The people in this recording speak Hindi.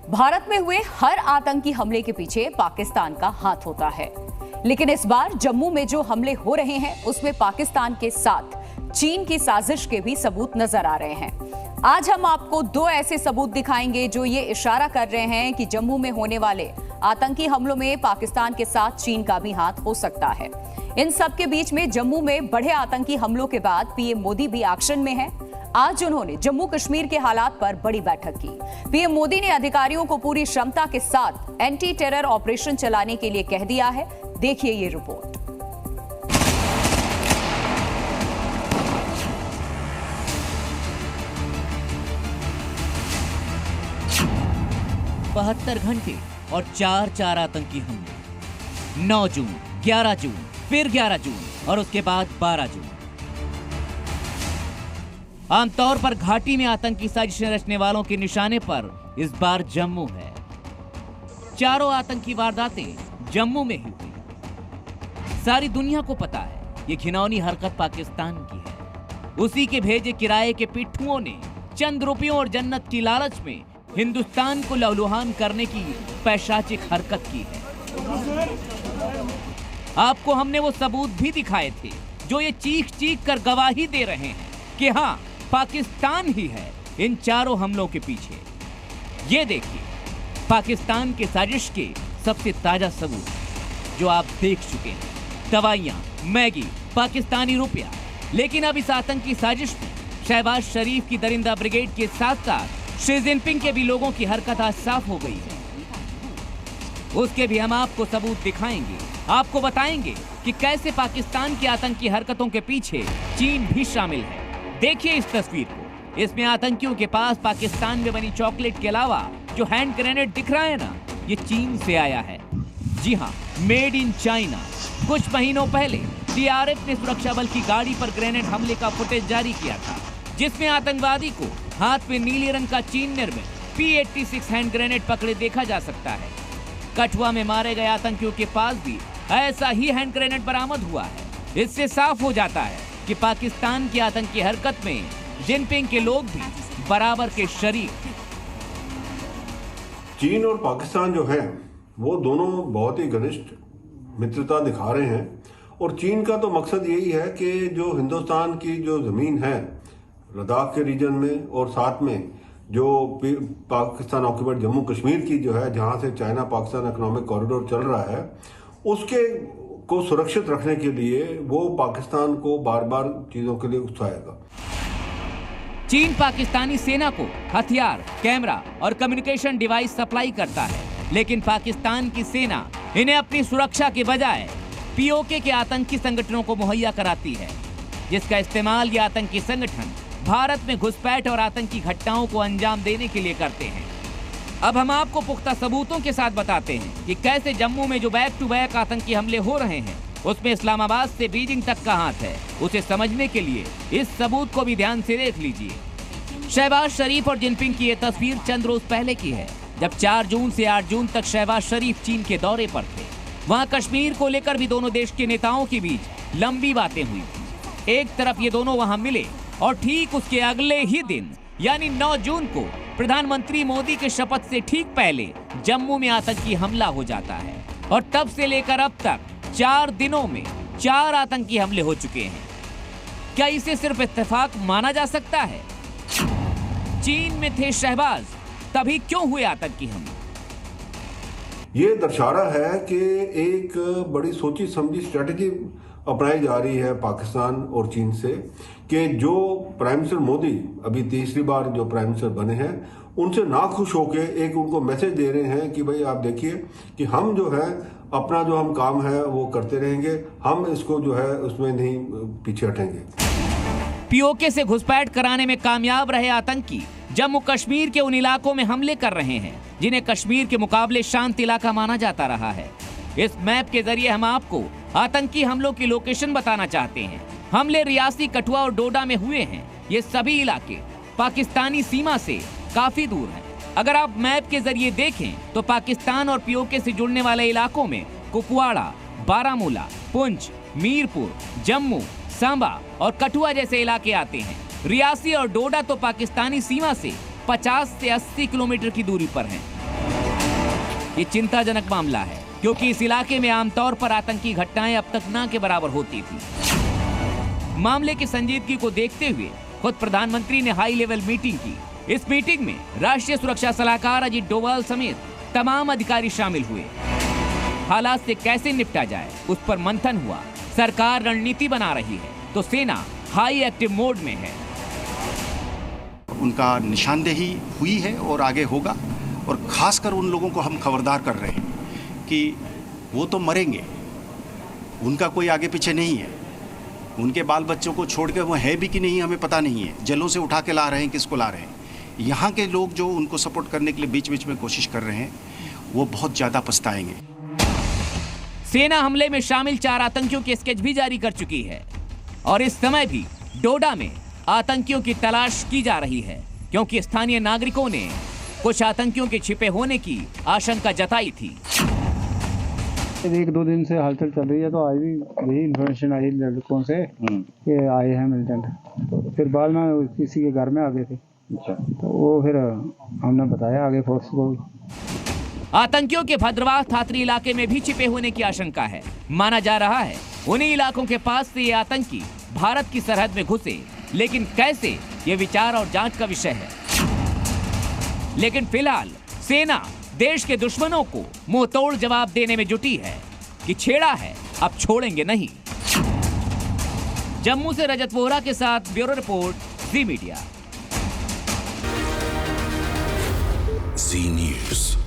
भारत में हुए हर आतंकी हमले के पीछे पाकिस्तान का हाथ होता है, लेकिन इस बार जम्मू में जो हमले हो रहे हैं उसमें पाकिस्तान के साथ चीन की साजिश के भी सबूत नजर आ रहे हैं। आज हम आपको दो ऐसे सबूत दिखाएंगे जो ये इशारा कर रहे हैं कि जम्मू में होने वाले आतंकी हमलों में पाकिस्तान के साथ चीन का भी हाथ हो सकता है। इन सब के बीच में जम्मू में बढ़े आतंकी हमलों के बाद पीएम मोदी भी एक्शन में हैं। आज उन्होंने जम्मू कश्मीर के हालात पर बड़ी बैठक की। पीएम मोदी ने अधिकारियों को पूरी क्षमता के साथ एंटी टेरर ऑपरेशन चलाने के लिए कह दिया है। देखिए ये रिपोर्ट। 72 घंटे और 4 आतंकी हमले। 9 जून, 11 जून, फिर 11 जून और उसके बाद 12 जून। आमतौर पर घाटी में आतंकी साजिशें रचने वालों के निशाने पर इस बार जम्मू है। चारों आतंकी वारदातें जम्मू में ही हुई। सारी दुनिया को पता है ये घिनौनी हरकत पाकिस्तान की है। उसी के भेजे किराए के पिट्ठुओं ने चंद रुपयों और जन्नत की लालच में हिंदुस्तान को लहूलुहान करने की पैशाचिक हरकत की है। आपको हमने वो सबूत भी दिखाए थे जो ये चीख चीख कर गवाही दे रहे हैं कि हाँ, पाकिस्तान ही है इन चारों हमलों के पीछे। ये देखिए पाकिस्तान के साजिश के सबसे ताजा सबूत जो आप देख चुके हैं। दवाइयां, मैगी, पाकिस्तानी रुपया। लेकिन अब इस आतंकी साजिश में शहबाज शरीफ की दरिंदा ब्रिगेड के साथ साथ शी जिनपिंग के भी लोगों की हरकत आज साफ हो गई है। उसके भी हम आपको सबूत दिखाएंगे। आपको बताएंगे कि कैसे पाकिस्तान की आतंकी हरकतों के पीछे चीन भी शामिल है। देखिए इस तस्वीर को। इसमें आतंकियों के पास पाकिस्तान में बनी चॉकलेट के अलावा जो हैंड ग्रेनेड दिख रहा है ना, ये चीन से आया है। जी हाँ, मेड इन चाइना। कुछ महीनों पहले सीआरएफ ने सुरक्षा बल की गाड़ी पर ग्रेनेड हमले का फुटेज जारी किया था, जिसमें आतंकवादी को हाथ में नीले रंग का चीन निर्मित P-86 हैंड ग्रेनेड पकड़े देखा जा सकता है। कठुआ में मारे गए आतंकियों के पास भी ऐसा ही हैंड ग्रेनेड बरामद हुआ है। इससे साफ हो जाता है कि पाकिस्तान की आतंकी हरकत में जिनपिंग के लोग भी बराबर के शरीक। चीन और पाकिस्तान जो है वो दोनों बहुत ही घनिष्ठ मित्रता दिखा रहे हैं और चीन का तो मकसद यही है कि जो हिंदुस्तान की जो जमीन है लद्दाख के रीजन में और साथ में जो पाकिस्तान ऑक्यूपाइड जम्मू कश्मीर की जो है, जहां से चाइना पाकिस्तान इकोनॉमिक कॉरिडोर चल रहा है, उसके को सुरक्षित रखने के लिए वो पाकिस्तान को बार बार चीजों के लिए उकसाएगा। चीन पाकिस्तानी सेना को हथियार, कैमरा और कम्युनिकेशन डिवाइस सप्लाई करता है, लेकिन पाकिस्तान की सेना इन्हें अपनी सुरक्षा के बजाय पीओके के आतंकी संगठनों को मुहैया कराती है, जिसका इस्तेमाल ये आतंकी संगठन भारत में घुसपैठ और आतंकी घटनाओं को अंजाम देने के लिए करते हैं। अब हम आपको पुख्ता सबूतों के साथ बताते हैं कि कैसे जम्मू में जो बैक टू बैक आतंकी हमले हो रहे हैं उसमें इस्लामाबाद से बीजिंग तक का हाथ है। उसे समझने के लिए इस सबूत को भी ध्यान से देख लीजिए। शहबाज शरीफ और जिनपिंग की ये तस्वीर चंद रोज पहले की है, जब 4 जून से 8 जून तक शहबाज शरीफ चीन के दौरे पर थे। वहां कश्मीर को लेकर भी दोनों देश के नेताओं के बीच लंबी बातें हुई थी। एक तरफ ये दोनों वहां मिले और ठीक उसके अगले ही दिन यानी 9 जून को प्रधानमंत्री मोदी के शपथ से ठीक पहले जम्मू में आतंकी हमला हो जाता है और तब से लेकर अब तक 4 दिनों में 4 आतंकी हमले हो चुके हैं। क्या इसे सिर्फ इत्तेफाक माना जा सकता है? चीन में थे शहबाज, तभी क्यों हुए आतंकी हमले? ये दर्शा रहा है कि एक बड़ी सोची समझी स्ट्रेटेजी अपनाई जा रही है पाकिस्तान और चीन से कि जो प्राइम मिनिस्टर मोदी अभी तीसरी बार जो प्राइम मिनिस्टर बने हैं उनसे नाखुश होके एक उनको मैसेज दे रहे हैं कि भाई आप देखिए कि हम जो है अपना जो हम काम है वो करते रहेंगे, हम इसको जो है उसमें नहीं पीछे हटेंगे। पीओके से घुसपैठ कराने में कामयाब रहे आतंकी जम्मू कश्मीर के उन इलाकों में हमले कर रहे हैं जिन्हें कश्मीर के मुकाबले शांत इलाका माना जाता रहा है। इस मैप के जरिए हम आपको आतंकी हमलों की लोकेशन बताना चाहते हैं। हमले रियासी, कठुआ और डोडा में हुए हैं। ये सभी इलाके पाकिस्तानी सीमा से काफी दूर हैं। अगर आप मैप के जरिए देखें तो पाकिस्तान और पीओके से जुड़ने वाले इलाकों में कुपवाड़ा, बारामूला, पुंछ, मीरपुर, जम्मू, सांबा और कठुआ जैसे इलाके आते हैं। रियासी और डोडा तो पाकिस्तानी सीमा से 50 से 80 किलोमीटर की दूरी पर हैं। ये चिंताजनक मामला है, क्योंकि इस इलाके में आमतौर पर आतंकी घटनाएं अब तक ना के बराबर होती थी। मामले की संजीदगी को देखते हुए खुद प्रधानमंत्री ने हाई लेवल मीटिंग की। इस मीटिंग में राष्ट्रीय सुरक्षा सलाहकार अजीत डोभाल समेत तमाम अधिकारी शामिल हुए। हालात से कैसे निपटा जाए उस पर मंथन हुआ। सरकार रणनीति बना रही है तो सेना हाई एक्टिव मोड में है। उनका निशानदेही हुई है और आगे होगा, और खासकर उन लोगों को हम खबरदार कर रहे हैं कि वो तो मरेंगे, उनका कोई आगे पीछे नहीं है। उनके बाल बच्चों को छोड़ के वो है भी कि नहीं हमें पता नहीं है। जेलों से उठा के ला रहे हैं, किसको ला रहे हैं। यहाँ के लोग जो उनको सपोर्ट करने के लिए बीच बीच में कोशिश कर रहे हैं, वो बहुत ज़्यादा पछताएंगे। सेना हमले में शामिल 4 आतंकियों की स्केच भी जारी कर चुकी है और इस समय भी डोडा में आतंकियों की तलाश की जा रही है, क्योंकि स्थानीय नागरिकों ने कुछ आतंकियों के छिपे होने की आशंका जताई थी। 1-2 दिन से हलचल चल रही है, तो आज भी यही इन्फॉर्मेशन आई लड़कों से कि आए हैं मिलिटेंट। तो फिर बाद में किसी के घर में आ गए थे। अच्छा, तो वो फिर हमने बताया आगे फोर्स को। आतंकियों के भद्रवाह थातरी इलाके में भी छिपे होने की आशंका है। माना जा रहा है उन्हीं इलाकों के पास से ये आतंकी भारत की सरहद में घुसे, लेकिन कैसे, ये विचार और जांच का विषय है। लेकिन फिलहाल सेना देश के दुश्मनों को मुंह तोड़ जवाब देने में जुटी है कि छेड़ा है, अब छोड़ेंगे नहीं। जम्मू से रजत वोहरा के साथ ब्यूरो रिपोर्ट, जी मीडिया। जी न्यूज़।